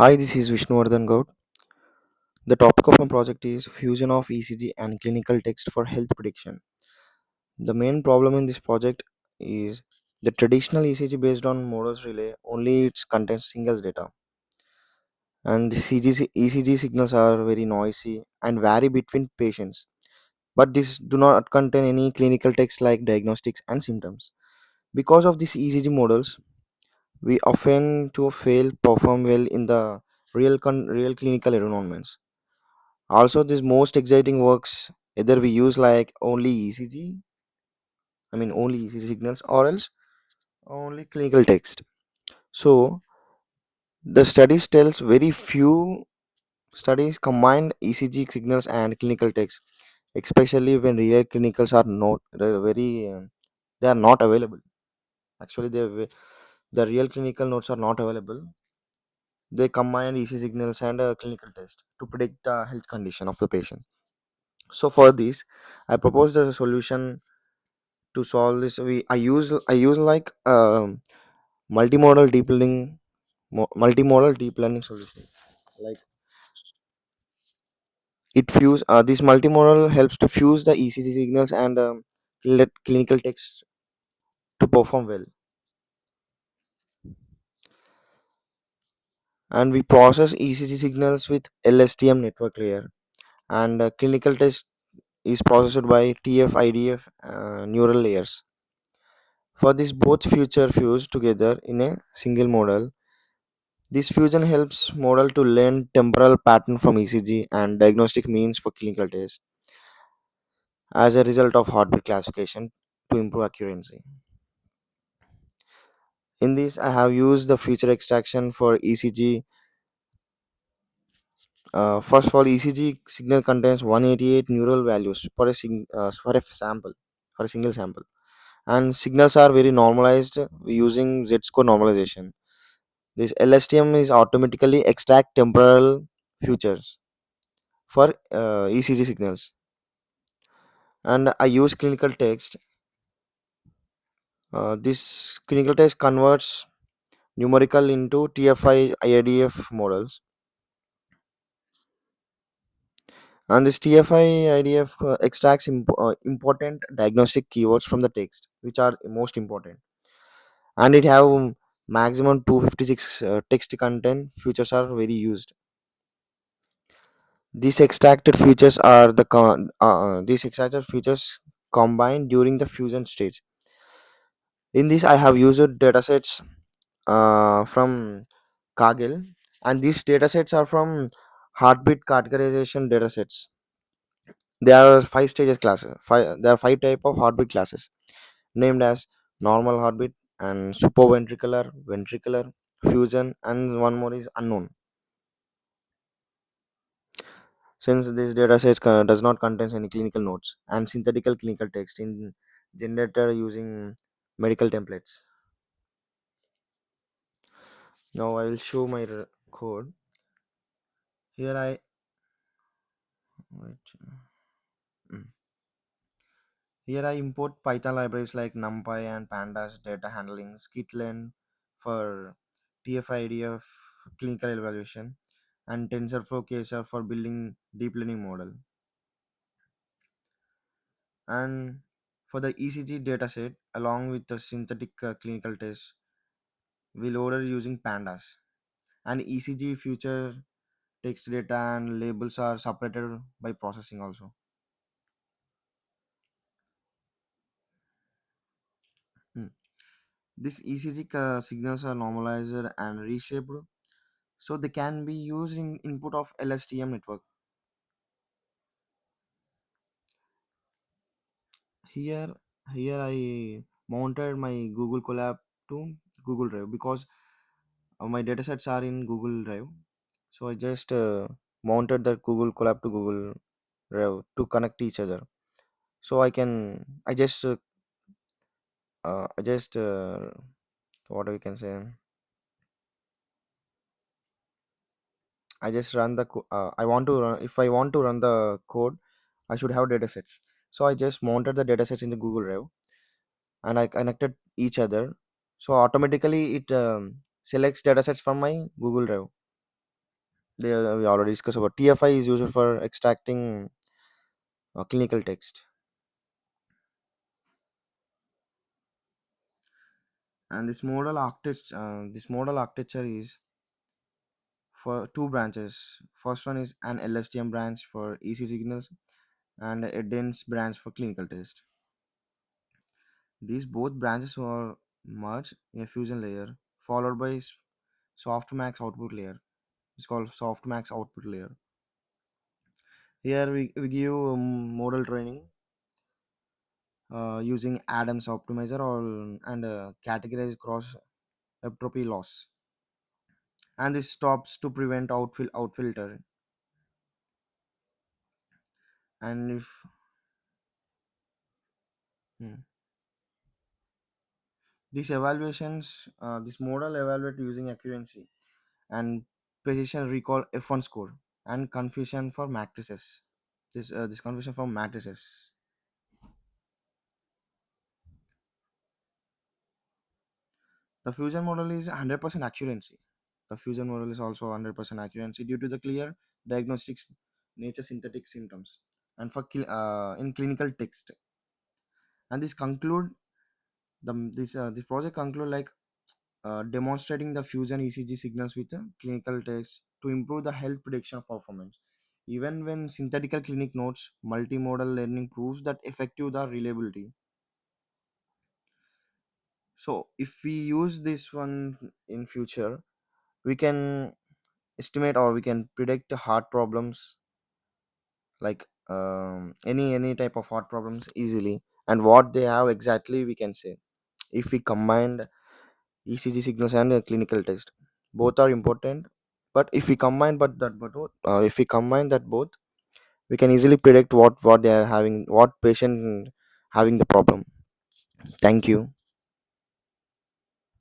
Hi, this is Vishnuvardhan Gaud. The topic of my project is fusion of ECG and clinical text for health prediction. The main problem in this project is the traditional ECG based on models relay only it contains single data, and the ECG signals are very noisy and vary between patients. But these do not contain any clinical text like diagnostics and symptoms. Because of these ECG models, we often to fail perform well in the real clinical environments. Also, this most exciting works either we use like only ECG, only ECG signals, or else only clinical text. So the studies tells very few studies combined ECG signals and clinical text, especially when real clinicals are not very they are not available. Actually, the real clinical notes are not available. They combine ECG signals and a clinical test to predict the health condition of the patient. So for this, I propose a solution to solve this. I use like multimodal deep learning multimodal deep learning solution. Like it fuse this multimodal helps to fuse the ECG signals and let clinical text to perform well. And we process ECG signals with LSTM network layer, and clinical test is processed by TF-IDF neural layers. For this, both future fused together in a single model. This fusion helps model to learn temporal pattern from ECG and diagnostic means for clinical tests as a result of heartbeat classification to improve accuracy. In this, I have used the feature extraction for ECG. First of all, ECG signal contains 188 neural values for a sample, for a single sample, and signals are very normalized using Z-score normalization. This LSTM is automatically extract temporal features for ECG signals, and I use clinical text. This clinical text converts numerical into TFI IDF models, and this TFI IDF extracts important diagnostic keywords from the text, which are most important, and it have maximum 256 text content. Features are very used. These extracted features combined during the fusion stage. In this, I have used datasets from Kaggle, and these datasets are from heartbeat categorization datasets. There are five stages classes. There are five type of heartbeat classes named as normal heartbeat and supraventricular, ventricular, fusion, and one more is unknown. Since this datasets does not contain any clinical notes and synthetical clinical text in generated using medical templates. Now I will show my code. Here I wait. mm. Here I import Python libraries like NumPy and Pandas data handling, Skitlearn for TF-IDF clinical evaluation, and TensorFlow Kser for building deep learning model. And for the ECG dataset, along with the synthetic clinical test, we loaded using Pandas. And ECG future text data and labels are separated by processing also. Hmm. This ECG signals are normalized and reshaped so they can be used in input of LSTM network. Here, here I mounted my Google Colab to Google Drive because my datasets are in Google Drive. So I just mounted the Google Colab to Google Drive to connect each other. So I just what we can say. I just run the I want to run if I want to run the code, I should have datasets. So I just mounted the datasets in the Google Drive and I connected each other. So automatically it selects datasets from my Google Drive. We already discussed about TFI is used for extracting clinical text. And this model architecture is for two branches. First one is an LSTM branch for EC signals and a dense branch for clinical test. These both branches are merged in a fusion layer followed by softmax output layer. It's called softmax output layer. Here we give model training using Adams optimizer or and categorize cross entropy loss. And this stops to prevent outfilter. And if hmm, this model evaluate using accuracy and precision recall F1 score and confusion for matrices. This confusion for matrices. The fusion model is 100% accuracy. The fusion model is also 100% accuracy due to the clear diagnostics nature synthetic symptoms and for in clinical text. And this project conclude like demonstrating the fusion ECG signals with a clinical text to improve the health prediction performance. Even when synthetical clinic notes, multimodal learning proves that effective the reliability. So if we use this one in future, we can estimate or we can predict heart problems like any type of heart problems easily, and what they have exactly we can say if we combined ECG signals and a clinical test. Both are important, but if we combine if we combine that both, we can easily predict what they are having, what patient having the problem. Thank you.